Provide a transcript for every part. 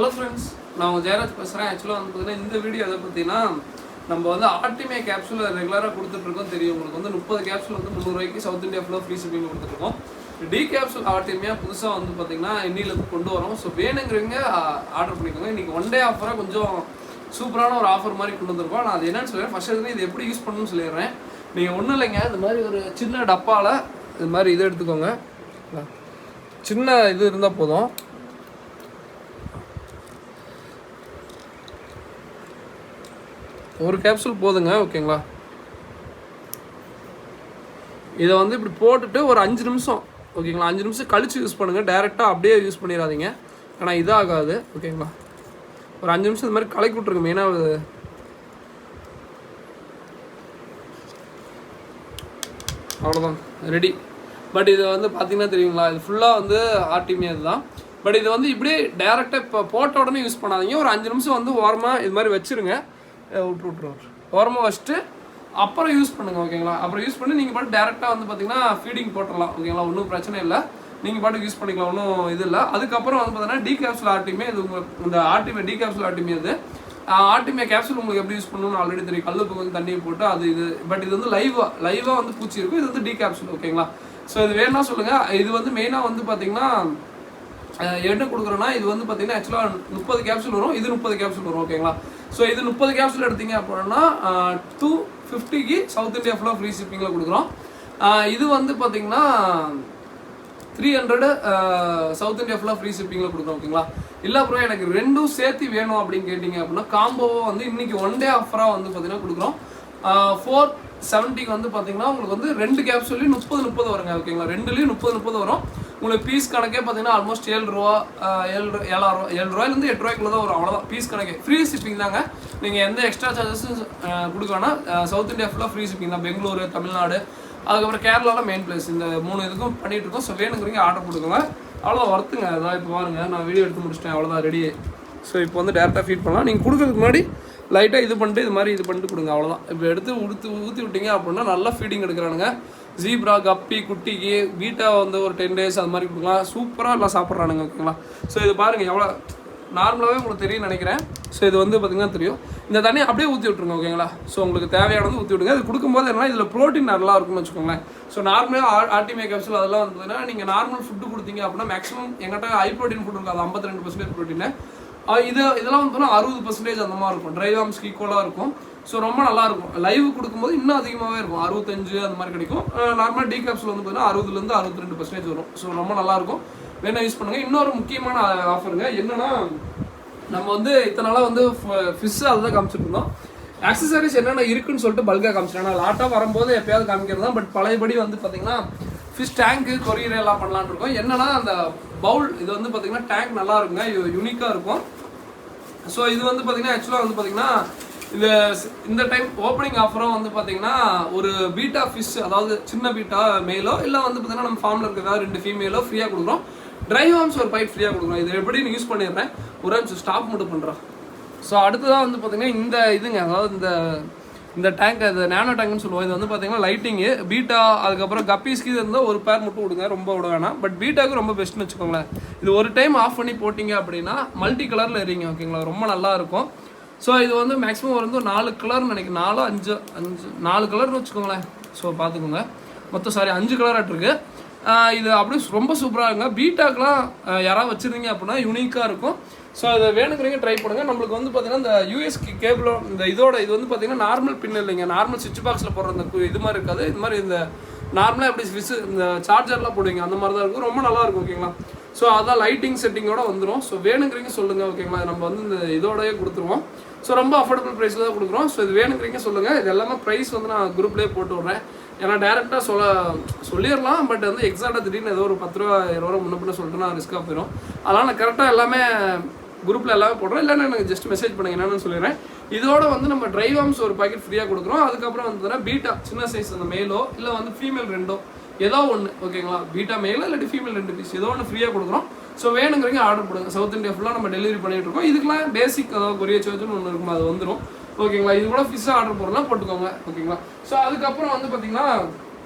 Hello friends, நான் ஜெயராஜ் பேசுகிறேன். ஆக்சுவலாக வந்து பார்த்தீங்கன்னா இந்த வீடியோ எதை பார்த்தீங்கன்னா நம்ம வந்து ஆர்டிமே கேப்சூல் ரெகுலராக கொடுத்துட்ருக்கோம். தெரியும் உங்களுக்கு வந்து 30 கேப்சூல் வந்து 300 ரூபாய்க்கு சவுத் இந்தியா ஃபுல்லாக ஃப்ரீ ஷிப்பிங் கொடுத்துருக்கோம். டி கேப்சூல் ஆர்டிமியாக புதுசாக வந்து பார்த்தீங்கன்னா இன்னிலேருந்து கொண்டு வரோம். ஸோ வேணுங்கிறவங்க ஆர்டர் பண்ணிக்கோங்க. இன்றைக்கி ஒன் டே ஆஃபராக கொஞ்சம் சூப்பரான ஒரு ஆஃபர் மாதிரி கொண்டு வந்திருக்கோம். நான் அது என்னென்னு சொல்லிடுறேன். ஃபஸ்ட்டு இது எப்படி யூஸ் பண்ணணும்னு சொல்லிடுறேன். நீங்கள் ஒன்றும் இல்லைங்க, இந்த மாதிரி ஒரு சின்ன டப்பாவில் இது மாதிரி இது எடுத்துக்கோங்க. சின்ன இது இருந்தால் போதும். ஒரு கேப்சூல் போதுங்க, ஓகேங்களா? இதை வந்து இப்படி போட்டுட்டு ஒரு 5 நிமிஷம், ஓகேங்களா? 5 நிமிஷம் கழித்து யூஸ் பண்ணுங்கள். டேரெக்டாக அப்படியே யூஸ் பண்ணிடாதீங்க, ஆனால் இதாகாது, ஓகேங்களா? ஒரு 5 நிமிஷம் இந்த மாதிரி கலக்கி விட்ருங்க. மெயினாக அவ்வளோதான், ரெடி. பட் இது வந்து பார்த்தீங்கன்னா தெரியுங்களா, இது ஃபுல்லாக வந்து ஆர்டிமியா தான். பட் இது வந்து இப்படியே டேரெக்டாக இப்போ போட்ட உடனே யூஸ் பண்ணாதீங்க. ஒரு 5 நிமிஷம் வந்து ஓரமாக இது மாதிரி வச்சுருங்க. விட்டுருவோம் ஓரமாக வச்சுட்டு அப்புறம் யூஸ் பண்ணுங்கள், ஓகேங்களா? அப்புறம் யூஸ் பண்ணி நீங்கள் பாட்டு டேரெக்டாக வந்து பார்த்தீங்கன்னா ஃபீடிங் போட்டுடலாம், ஓகேங்களா? ஒன்றும் பிரச்சனை இல்லை, நீங்கள் பாட்டுக்கு யூஸ் பண்ணிக்கலாம், ஒன்றும் இது இல்லை. அதுக்கப்புறம் வந்து பார்த்தீங்கன்னா டி கேப்சூல் ஆர்டிமே, இது உங்களுக்கு இந்த ஆர்டிமே டி கேப்சூல் ஆர்டிமே. இது ஆர்டிமே கேப்சூல் உங்களுக்கு எப்படி யூஸ் பண்ணணும்னு ஆல்ரெடி தெரியும். கல்லுப்பு கொஞ்சம் தண்ணியை போட்டு அது இது. பட் இது வந்து லைவாக வந்து பூச்சி இருக்கும். இது வந்து டி கேப்சூல், ஓகேங்களா? ஸோ இது வேணா சொல்லுங்கள். இது வந்து மெயினாக வந்து பார்த்தீங்கன்னா என்ன கொடுக்குறோன்னா, இது வந்து பார்த்தீங்கன்னா ஆக்சுவலாக 30 கேப்சூல் வரும், இது 30 கேப்சூல் வரும், ஓகேங்களா? ஸோ இது 30 கேப்சூல் எடுத்தீங்க அப்படின்னா 250க்கு சவுத் இந்தியா ஃபுல்லாக ஃப்ரீ ஷிப்பிங்கில் கொடுக்குறோம். இது வந்து பார்த்தீங்கன்னா 300 சவுத் இந்தியா ஃபுல்லாக ஃப்ரீ ஷிப்பிங்கில் கொடுக்குறோம், ஓகேங்களா? இல்லை அப்புறம் எனக்கு ரெண்டும் சேர்த்து வேணும் அப்படின்னு கேட்டிங்க அப்படின்னா காம்போவை வந்து இன்றைக்கி ஒன் டே ஆஃபராக வந்து பார்த்தீங்கன்னா கொடுக்குறோம். 470க்கு வந்து பார்த்தீங்கன்னா உங்களுக்கு வந்து 2 கேப்சூல்லையும் 30 வருங்க, ஓகேங்களா? 2லேயும் 30 வரும். உங்களுக்கு பீஸ் கணக்கே பார்த்தீங்கன்னா ஆல்மோஸ்ட் 7 ரூபா 7 ரூபாயிலேருந்து 8 ரூபாய்க்குள்ள தான் வரும், அவ்வளோதான் பீஸ் கணக்கே. ஃப்ரீ ஷிப்பிங் தாங்க, நீங்கள் எந்த எக்ஸ்ட்ரா சார்ஜஸும் கொடுக்க வேணாம். சவுத் இந்தியா ஃபுல்லாக ஃப்ரீ ஷிப்பிங் தான். பெங்களூரு, தமிழ்நாடு, அதுக்கப்புறம் கேரளாவில் மெயின் பிளேஸ். இந்த 3 இதுக்கும் பண்ணிகிட்டு இருக்கோம். ஸோ வேணுங்கிறீங்க ஆர்டர் கொடுக்குங்க, அவ்வளோதான் ஒர்த்துங்க. அதான் இப்போ பாருங்கள், நான் வீடியோ எடுத்து முடிச்சிட்டேன், அவ்வளோதான் ரெடி. ஸோ இப்போ வந்து டேரெக்டாக ஃபீட் பண்ணலாம். நீங்கள் கொடுக்கறதுக்கு முன்னாடி லைட்டாக இது பண்ணிட்டு இது மாதிரி இது பண்ணிட்டு கொடுங்க, அவ்வளோதான். இப்போ எடுத்து ஊற்றி விட்டீங்க அப்படின்னா நல்லா ஃபீடிங் எடுக்கிறானுங்க. ஜீப்ரா, கப்பி, குட்டிக்கு, பீட்டா வந்து ஒரு 10 days அது மாதிரி கொடுக்கலாம். சூப்பராக எல்லாம் சாப்பிட்றானுங்க, ஓகேங்களா? ஸோ இது பாருங்கள், எவ்வளோ நார்மலாகவே உங்களுக்கு தெரியும் நினைக்கிறேன். ஸோ இது வந்து பார்த்திங்கன்னா தெரியும். இந்த தண்ணியை அப்படியே ஊற்றி விட்ருங்க, ஓகேங்களா? ஸோ உங்களுக்கு தேவையானது ஊற்றி விடுங்க. இது கொடுக்கும்போது என்னன்னா இதில் ப்ரோட்டீன் நல்லா இருக்கும்னு வச்சுக்கோங்களேன். ஸோ நார்மலாக ஆர்டிமே கேப்சூல் அதெல்லாம் வந்ததுன்னா நீங்கள் நார்மல் ஃபுட்டு கொடுத்தீங்க அப்படின்னா மேக்ஸிமம் எங்கிட்ட ஹை ப்ரோட்டீன் ஃபுட் இருக்காது, 52% ப்ரோட்டீன். இதெல்லாம் வந்து 60% அந்த மாதிரி இருக்கும். ட்ரை ஆர்ம்ஸ்க்கு ஈக்குவலாக இருக்கும். ஸோ ரொம்ப நல்லாயிருக்கும். லைவ் கொடுக்கும்போது இன்னும் அதிகமாகவே இருக்கும், 65 அந்த மாதிரி கிடைக்கும். நார்மலாக டி கேப்சூல் வந்து பார்த்தீங்கன்னா 60லேருந்து 62% வரும். ஸோ ரொம்ப நல்லாயிருக்கும், வேணால் யூஸ் பண்ணுங்கள். இன்னொரு முக்கியமான ஆஃபருங்க என்னென்னா, நம்ம வந்து இத்தனை நாளாக வந்து ஃபிஷ்ஷு அதை தான் காமிச்சிட்டு இருந்தோம். ஆக்சசரிஸ் என்னென்ன இருக்குன்னு சொல்லிட்டு பல்காக காமிச்சிட்டேன். லாட்டாக வரும்போது எப்போயாவது காமிக்கிறது தான். பட் பழையபடி வந்து பார்த்தீங்கன்னா ஃபிஷ் டேங்க்கு கொரியர் எல்லாம் பண்ணலான்னு இருக்கோம். என்னென்னா அந்த பவுல் இது வந்து பார்த்தீங்கன்னா டேங்க் நல்லா இருக்குங்க, யூனிக்காக இருக்கும். ஸோ இது வந்து பார்த்தீங்கன்னா ஆக்சுவலாக வந்து பார்த்தீங்கன்னா இந்த டைம் ஓப்பனிங் ஆஃபரும் வந்து பார்த்தீங்கன்னா ஒரு பீட்டா ஃபிஷ், அதாவது சின்ன பீட்டா மேலோ இல்லை வந்து பார்த்தீங்கன்னா நம்ம ஃபார்மில் இருக்கிறதா 2 ஃபீமேலோ ஃப்ரீயாக கொடுக்குறோம். ட்ரை ஹார்ம்ஸ் ஒரு பைப் ஃப்ரீயாக கொடுக்குறோம். இது எப்படி யூஸ் பண்ணிடுறேன், ஒரு நிமிஷம் ஸ்டாப் மட்டும் பண்ணுறோம். ஸோ அடுத்ததான் வந்து பார்த்தீங்கன்னா இந்த இதுங்க, அதாவது இந்த டேங்க், அது நேனோ டேங்க்னு சொல்லுவோம். இது வந்து பார்த்தீங்கன்னா லைட்டிங்கு, பீட்டா, அதுக்கப்புறம் கப்பீஸ்க்கு இது இருந்தால் ஒரு பேர் மட்டும் விடுங்க, ரொம்ப விட வேணாம். பட் பீட்டாவுக்கு ரொம்ப பெஸ்ட்னு வச்சுக்கோங்களேன். இது ஒரு டைம் ஆஃப் பண்ணி போட்டிங்க அப்படின்னா மல்டி கலரில் எறிங்க, ஓகேங்களா? ரொம்ப நல்லா இருக்கும். ஸோ இது வந்து மேக்ஸிமம் வந்து 4 கலர்னு நினைக்கிறேன், 4 கலர்னு வச்சுக்கோங்களேன். ஸோ பார்த்துக்கோங்க, மொத்தம் 5 கலர் ஆகிட்டுருக்கு. இது அப்படியே ரொம்ப சூப்பராக இருக்குங்க. பீட்டாக்கெலாம் யாராவது வச்சுருந்தீங்க அப்படின்னா யூனிக்காக இருக்கும். ஸோ அதை வேணுங்கிறீங்க ட்ரை பண்ணுங்கள். நம்மளுக்கு வந்து பார்த்தீங்கன்னா இந்த யூஎஸ்கி கேபிளோ இந்த இது வந்து பார்த்தீங்கன்னா நார்மல் பின் இல்லைங்க, நார்மல் சுவிட்ச் பாக்ஸில் போடுற இந்த இது மாதிரி இருக்காது. இது மாதிரி இந்த நார்மலாக எப்படி ஸ்விட்ச் இந்த சார்ஜர்லாம் போடுவீங்க அந்த மாதிரி தான் இருக்கும். ரொம்ப நல்லாயிருக்கும், ஓகேங்களா? ஸோ அதான் லைட்டிங் செட்டிங்கோட வந்துடும். ஸோ வேணுங்கிறீங்க சொல்லுங்கள், ஓகேங்களா? நம்ம வந்து இந்த இதோடய கொடுத்துருவோம். ஸோ ரொம்ப அஃபோர்டபுள் ப்ரைஸில் தான் கொடுக்குறோம். ஸோ இது வேணுங்கிறீங்க சொல்லுங்கள். இது எல்லாமே ப்ரைஸ் வந்து நான் குரூப்லேயே போட்டு விட்றேன். ஏன்னா டேரெக்டாக சொல்லிடலாம். பட் வந்து எக்ஸாக்டாக திடீர்னு ஏதோ ஒரு 10 ரூபா 20 ரூபா முன்ன பின்ன சொல்லிட்டு நான் ரிஸ்க்காக போயிடும். அதனால் நான் கரெக்டாக எல்லாமே குரூப்பில் எல்லாமே போடுறோம். இல்லைன்னா எனக்கு ஜஸ்ட் மெசேஜ் பண்ணுங்க, என்னென்னு சொல்லிடுறேன். இதோட வந்து நம்ம ட்ரை வார்ம்ஸ் ஒரு பாக்கெட் ஃப்ரீயாக கொடுக்குறோம். அதுக்கப்புறம் வந்து பீட்டா சின்ன சைஸ் அந்த மேலோ இல்லை வந்து ஃபீமேல் 2 ஏதோ ஒன்று, ஓகேங்களா? பீட்டா மேலோ இல்லாட்டி ஃபீமேல் 2 பீஸ் ஏதோ ஒன்று ஃப்ரீயாக கொடுக்குறோம். ஸோ வேணுங்கிறீங்க ஆர்டர் கொடுங்க. சவுத் இந்தியா ஃபுல்லாக நம்ம டெலிவரி பண்ணிகிட்டு இருக்கோம். இதுக்கெல்லாம் பேசிக் அதாவது கொரியர் சார்ஜ்னு ஒன்று இருக்கும், அது வந்துடும், ஓகேங்களா? இது கூட ஃபிஷ்ஷாக ஆர்டர் போடுறதுனா போட்டுக்கோங்க, ஓகேங்களா? ஸோ அதுக்கப்புறம் வந்து பார்த்தீங்கன்னா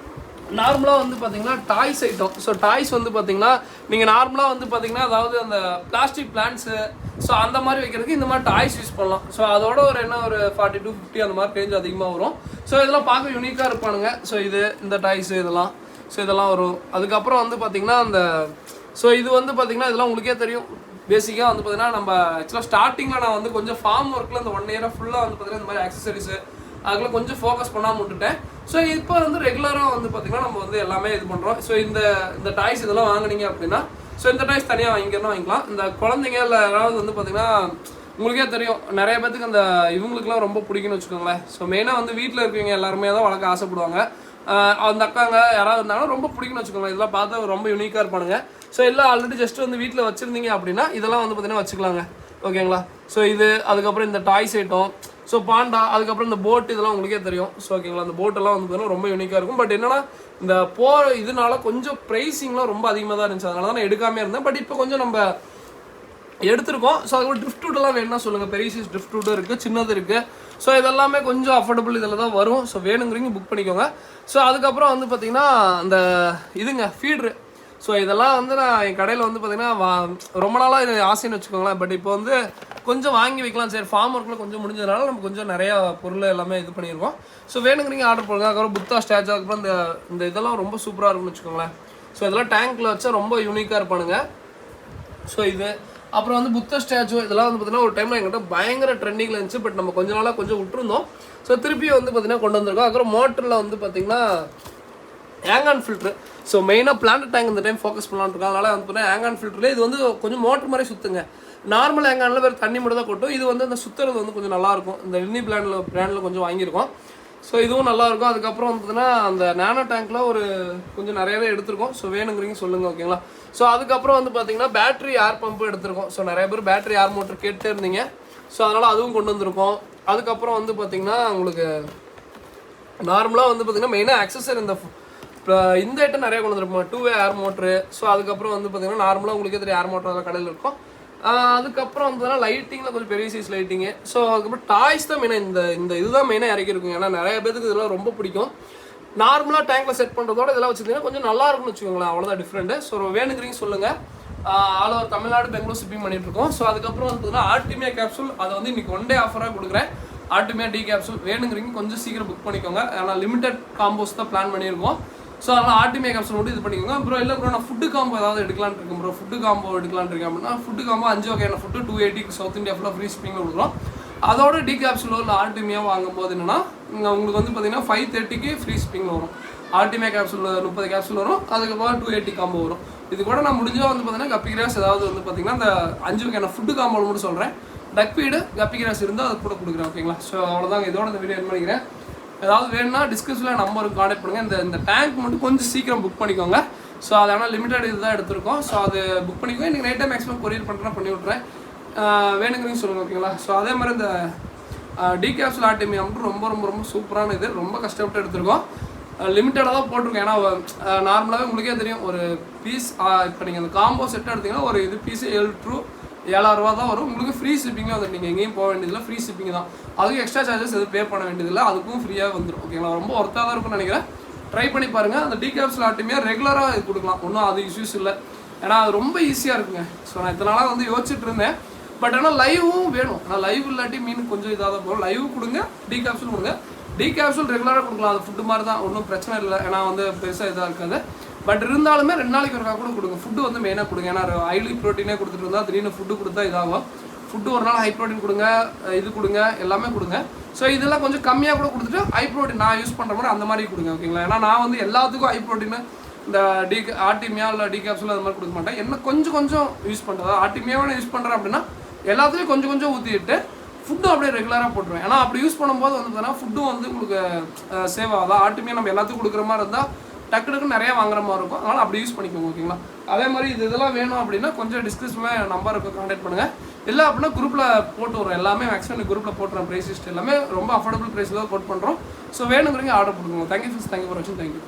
நார்மலாக வந்து பார்த்தீங்கன்னா டாய்ஸ் ஐட்டம். ஸோ டாய்ஸ் வந்து பார்த்தீங்கன்னா நீங்கள் நார்மலாக வந்து பார்த்தீங்கன்னா அதாவது அந்த பிளாஸ்டிக் பிளான்ட்ஸு ஸோ அந்த மாதிரி வைக்கிறதுக்கு இந்த மாதிரி டாய்ஸ் யூஸ் பண்ணலாம். ஸோ அதோட ஒரு என்ன ஒரு 40 to 50 அந்த மாதிரி ரேஞ்ச் அதிகமாக வரும். ஸோ இதெல்லாம் பார்க்க யூனிக்காக இருப்பானுங்க. ஸோ இந்த டாய்ஸு இதெல்லாம் ஸோ இதெல்லாம் வரும். அதுக்கப்புறம் வந்து பார்த்திங்கன்னா அந்த ஸோ இது வந்து பார்த்திங்கன்னா இதெல்லாம் உங்களுக்கே தெரியும். பேசிக்காக வந்து பார்த்திங்கன்னா நம்ம ஆக்சுவலாக ஸ்டார்டிங்கில் நான் வந்து கொஞ்சம் ஃபார்ம் ஒர்க்கில் இந்த 1 இயராக ஃபுல்லாக வந்து பார்த்திங்கன்னா இந்த மாதிரி ஆக்சசரிஸு அதுக்குள்ள கொஞ்சம் ஃபோக்கஸ் பண்ணாமல் விட்டுட்டேன். ஸோ இப்போ வந்து ரெகுலராக வந்து பார்த்திங்கன்னா நம்ம வந்து எல்லாமே இது பண்ணுறோம். ஸோ இந்த டாய்ஸ் இதெல்லாம் வாங்கினீங்க அப்படின்னா ஸோ இந்த டாய்ஸ் தனியாக வாங்கிக்கலாம். இந்த குழந்தைங்க இல்லை யாராவது வந்து பார்த்திங்கன்னா உங்களுக்கே தெரியும் நிறைய பேத்துக்கு அந்த இவங்களுக்குலாம் ரொம்ப பிடிக்குன்னு வச்சுக்கோங்களேன். ஸோ மெயினாக வந்து வீட்டில் இருக்கவங்க எல்லாருமே தான் வளர்க்க ஆசைப்படுவாங்க. அந்த அக்காங்க யாராவது இருந்தாலும் ரொம்ப பிடிக்குன்னு வச்சுக்கோங்களேன். இதெல்லாம் பார்த்தா ரொம்ப யூனிக்காக இருப்பானுங்க. ஸோ எல்லாம் ஆல்ரெடி ஜஸ்ட் வந்து வீட்டில் வச்சுருந்தீங்க அப்படின்னா இதெல்லாம் வந்து பார்த்திங்கன்னா வச்சுக்கலாங்க. ஓகேங்களா? ஸோ இது அதுக்கப்புறம் இந்த டாய்ஸ் ஐட்டம், ஸோ பாண்டா, அதுக்கப்புறம் இந்த போட் இதெல்லாம் உங்களுக்கே தெரியும். ஸோ ஓகேங்களா? அந்த போட்டெல்லாம் வந்து பார்த்தீங்கன்னா ரொம்ப யூனிக்காக இருக்கும். பட் என்னன்னா இந்த இதனால கொஞ்சம் ப்ரைஸிங்லாம் ரொம்ப அதிகமாக தான் இருந்துச்சு. அதனால தான் நான் எடுக்காமே இருந்தேன். பட் இப்போ கொஞ்சம் நம்ம எடுத்திருக்கோம். ஸோ அதுக்கப்புறம் ட்ரிஃப்ட் வுட்டெல்லாம் வேணும்னா சொல்லுங்கள். பெரிய சைஸ் ட்ரிஃப்ட் வுட்டும் இருக்குது, சின்னது இருக்குது. ஸோ இதெல்லாமே கொஞ்சம் அஃபோர்டபுள் இதில் தான் வரும். ஸோ வேணுங்கிறீங்க புக் பண்ணிக்கோங்க. ஸோ அதுக்கப்புறம் வந்து பார்த்திங்கன்னா அந்த இதுங்க ஃபீட்ரு. ஸோ இதெல்லாம் வந்து நான் என் கடையில் வந்து பார்த்திங்கன்னா ரொம்ப நாளாக இது ஆசைன்னு வச்சுக்கோங்களேன். பட் இப்போ வந்து கொஞ்சம் வாங்கி வைக்கலாம். சரி, ஃபார்ம் ஒர்க்கில் கொஞ்சம் முடிஞ்சதுனால நம்ம கொஞ்சம் நிறையா பொருள் எல்லாமே இது பண்ணியிருக்கோம். ஸோ வேணுங்கிறீங்க ஆர்டர் பண்ணுங்க. அதுக்கப்புறம் புத்தா ஸ்டாச்சு, அதுக்கப்புறம் இந்த இதெல்லாம் ரொம்ப சூப்பராக இருக்குன்னு வச்சுக்கோங்களேன். ஸோ இதெல்லாம் டேங்க்கில் வச்சா ரொம்ப யூனிக்காக இருப்பானுங்க. ஸோ இது அப்புறம் வந்து புத்த ஸ்டாச்சு இதெல்லாம் வந்து பார்த்திங்கன்னா ஒரு டைமில் எங்கிட்ட பயங்கர ட்ரெண்டிங்கில் இருந்துச்சு. பட் நம்ம கொஞ்ச நாளாக கொஞ்சம் விட்டுருந்தோம். ஸோ திருப்பி வந்து பார்த்திங்கன்னா கொண்டு வந்திருக்கோம். அதுக்கப்புறம் மோட்டரில் வந்து பார்த்திங்கன்னா ஹேங் ஃபில்ட்ரு. ஸோ மெயினாக பிளான்ட் டேங்க் இந்த டைம் ஃபோக்கஸ் பண்ணலான்னு இருக்கோம். அதனால் வந்து பார்த்தீங்கன்னா ஹேங் ஃபில்ட்ரில் இது வந்து கொஞ்சம் மோட்டர் மாதிரி சுற்றுங்க. நார்மல் ஹேங்கானில் வேறு தண்ணி மட்டும் தான் கொட்டும். இது வந்து அந்த சுற்றுறது வந்து கொஞ்சம் நல்லாயிருக்கும். இந்த லினி பிராண்டில் கொஞ்சம் வாங்கியிருக்கோம். ஸோ இதுவும் நல்லாயிருக்கும். அதுக்கப்புறம் வந்து பார்த்தீங்கன்னா அந்த நேனோ டேங்க்கில் ஒரு கொஞ்சம் நிறையவே எடுத்திருக்கோம். ஸோ வேணுங்கிறீங்க சொல்லுங்கள். ஓகேங்களா? ஸோ அதுக்கப்புறம் வந்து பார்த்தீங்கன்னா பேட்டரி ஏர் பம்பு எடுத்திருக்கோம். ஸோ நிறைய பேர் பேட்டரி ஏர் மோட்டர் கேட்டே இருந்தீங்க. ஸோ அதனால் அதுவும் கொண்டு வந்திருக்கோம். அதுக்கப்புறம் வந்து பார்த்திங்கன்னா உங்களுக்கு நார்மலாக வந்து பார்த்திங்கன்னா மெயினாக ஆக்சஸரி இந்த ஐட்டம் நிறைய கொண்டு வந்துருப்போம். 2-வே ஏர் மோட்ரு. ஸோ அதுக்கப்புறம் வந்து பார்த்திங்கன்னா நார்மலாக உங்களுக்கே தெரியும் ஏர் மோட்டர் அதெல்லாம் கடையில் இருக்கும். அதுக்கப்புறம் வந்து லைட்டிங்கில் கொஞ்சம் பெரிய சைஸ் லைட்டிங்கு. ஸோ அதுக்கப்புறம் டாய்ஸ் தான் மெயினாக இந்த இதுதான் மெயினாக இறக்கிருக்குங்க. ஏன்னா நிறைய பேருக்கு இதெல்லாம் ரொம்ப பிடிக்கும். நார்மலாக டேங்கில் செட் பண்ணுறதோட இதெல்லாம் வச்சுருந்தீங்கன்னா கொஞ்சம் நல்லா இருக்கும்னு வச்சுக்கோங்களேன். அவ்வளோதான் டிஃப்ரெண்ட்டு. ஸோ வேணுங்கிறீங்க சொல்லுங்கள். All over Tamil Nadu, Bangalore shipping பண்ணிகிட்ருக்கோம். ஸோ அதுக்கப்புறம் வந்து ஆர்டிமியா கேப்சூல் அதை வந்து இன்றைக்கி 1 டே ஆஃபராக கொடுக்குறேன். ஆர்டிமியா டி கேப்சூல் வேணுங்கிறீங்க கொஞ்சம் சீக்கிரம் புக் பண்ணிக்கோங்க. ஏன்னா லிமிடெட் காம்போஸ் தான் பிளான் பண்ணியிருக்கோம். ஸோ அதனால் ஆர்டிமியா கேப்சூல் மட்டும் இது பண்ணிக்கோங்க. அப்புறம் இல்லை ப்ரோ நான் ஃபுட்டு காம்போ ஏதாவது எடுக்கலான்னு இருக்கேன் ப்ரோ, ஃபுட்டு காம்போ எடுக்கலான்னு இருக்கேன் அப்படின்னா ஃபுட்டு காம்போ 5 வகையான ஃபுட்டு 280 சவுத் இந்தியா ஃபுல்லாக ஃப்ரீ ஷிப்பிங்கில் கொடுக்குறோம். அதோட டி கேப்சூலோ இல்லை ஆர்டிமியா வாங்கும்போது என்னன்னா உங்களுக்கு வந்து பார்த்தீங்கன்னா 530க்கு ஃப்ரீ ஷிப்பிங்கில் வரும். ஆர்டிமியா கேப்சூல் 30 கேப்சூல் வரும். அதுக்கப்புறம் 280 காம்போ வரும். இது கூட நான் முடிஞ்சால் வந்து பார்த்தீங்கன்னா கப்பி கிராஸ் ஏதாவது வந்து பார்த்தீங்கன்னா அந்த 5 வகையான ஃபுட்டு காம்போவில் மட்டும் சொல்கிறேன். டக் ஃபீடு கப்பி கிராஸ் இருந்தால் அது கூட கொடுக்குறேன். ஓகேங்களா? ஸோ அவ்வளோதாங்க. இதோட இந்த வீடியோ என் பண்ணிக்கிறேன். ஏதாவது வேணும்னா டிஸ்கிரிப்ஷனில் நம்பருக்கு கான்டெக்ட் பண்ணுங்கள். இந்த டேங்க் மட்டும் கொஞ்சம் சீக்கிரம் புக் பண்ணிக்கோங்க. ஸோ அதனால் லிமிட்டட் இது தான் எடுத்திருக்கோம். ஸோ அது புக் பண்ணிக்கோங்க. இன்றைக்கி நைட் டைம் மேக்ஸிமம் கொரியர் பண்ணுறேன், பண்ணி விட்றேன். வேணுங்கிறீங்க சொல்லுங்கள். ஓகேங்களா? ஸோ அதே மாதிரி இந்த டி கேப்சூல் ஆர்டிமியா மட்டும் ரொம்ப ரொம்ப ரொம்ப சூப்பரான இது. ரொம்ப கஷ்டப்பட்டு எடுத்திருக்கோம். லிமிட்டடாக தான் போட்டிருக்கோம். ஏன்னா நார்மலாகவே உங்களுக்கே தெரியும் ஒரு பீஸ் இப்போ நீங்கள் அந்த காம்போ செட் எடுத்திங்கன்னா ஒரு இது பீஸு 7 ரூபா தான் வரும். உங்களுக்கு ஃப்ரீ ஷிப்பிங்காக வந்து நீங்கள் எங்கேயும் போக வேண்டியதில்லை. ஃப்ரீ ஷிப்பிங் தான். அதுக்கும் எக்ஸ்ட்ரா சார்ஜஸ் எதுவும் பே பண்ண வேண்டியதில்லை. அதுக்கும் ஃப்ரீயாக வந்துடும். ஓகேங்களா? ரொம்ப ஒர்த்தாக தான் இருக்கும்னு நினைக்கிறேன். ட்ரை பண்ணி பாருங்கள். அந்த டி கேப்சூல் ஆர்டிமியா ரெகுலராக இது கொடுக்கலாம். ஒன்றும் அது இஷ்யூஸ் இல்லை. ஏன்னா அது ரொம்ப ஈஸியாக இருக்குங்க. ஸோ நான் இத்தனை நாளாக வந்து யோசிச்சுட்டு இருந்தேன். பட் ஆனால் லைவும் வேணும். ஆனால் லைவ் இல்லாட்டி மீன் கொஞ்சம் இதாக தான் போகும். லைவ் கொடுங்க, டி கேப்சூல் கொடுங்க. டி கேப்சூல் ரெகுலராக கொடுக்கலாம். அது ஃபுட்டு மாதிரி தான், ஒன்றும் பிரச்சனை இல்லை. ஏன்னா வந்து பெருசாக இதாக இருக்காது. பட் இருந்தாலுமே 2 நாளைக்கு ஒருக்கா கூட கொடுங்க. ஃபுட்டு வந்து மெயினாக கொடுங்க. ஏன்னா ஹைலி ப்ரோட்டீனே கொடுத்துட்டு இருந்தால் திடீர்னு ஃபுட்டு கொடுத்தா இதாகும். ஃபுட்டு ஒரு நாள் ஹை ப்ரோட்டீன் கொடுங்க, இது கொடுங்க, எல்லாமே கொடுங்க. ஸோ இதெல்லாம் கொஞ்சம் கம்மியாக கூட கொடுத்துட்டு ஹை ப்ரோட்டீன் நான் யூஸ் பண்ணுற மாதிரி அந்த மாதிரி கொடுங்க. ஓகேங்களா? ஏன்னா நான் வந்து எல்லாத்துக்கும் ஹை ப்ரோட்டீன் இந்த ஆர்டிமியா இல்லை டி கேப்சூல் அது மாதிரி கொடுக்க மாட்டேன். என்ன கொஞ்சம் யூஸ் பண்ணுறது. ஆர்டிமியாவை நான் யூஸ் பண்ணுறேன் அப்படின்னா எல்லாத்துலேயும் கொஞ்சம் ஊற்றிட்டு ஃபுட்டும் அப்படியே ரெகுலராக போட்டுருவேன். ஏன்னா அப்படி யூஸ் பண்ணும்போது வந்து பார்த்தீங்கன்னா ஃபுட்டும் வந்து உங்களுக்கு சேவ் ஆகுது. ஆர்டிமியா நம்ம எல்லாத்துக்கும் கொடுக்குற மாதிரி இருந்தால் டக்கு நிறையா வாங்குற மாதிரி இருக்கும். அதனால் அப்படி யூஸ் பண்ணிக்கோங்க. ஓகேங்களா? அதே மாதிரி இதெல்லாம் வேணும் அப்படின்னா கொஞ்சம் டிஸ்கிரிப்ஷனில் நம்பருக்கு கான்டாக்ட் பண்ணுங்கள். இல்லை அப்படின்னா குரூப்பில் போட்டு வரும். எல்லாமே மேக்ஸிமம் குரூப்பில் போட்டுறோம். ப்ரைஸ் லிஸ்ட் எல்லாமே ரொம்ப அஃபோர்டபுள் ப்ரைஸில் தான் கோட் பண்ணுறோம். ஸோ வேணுங்கிறீங்க ஆர்டர் கொடுங்க. தேங்க்யூ ஃபார் வாட்சிங். தேங்க்யூ.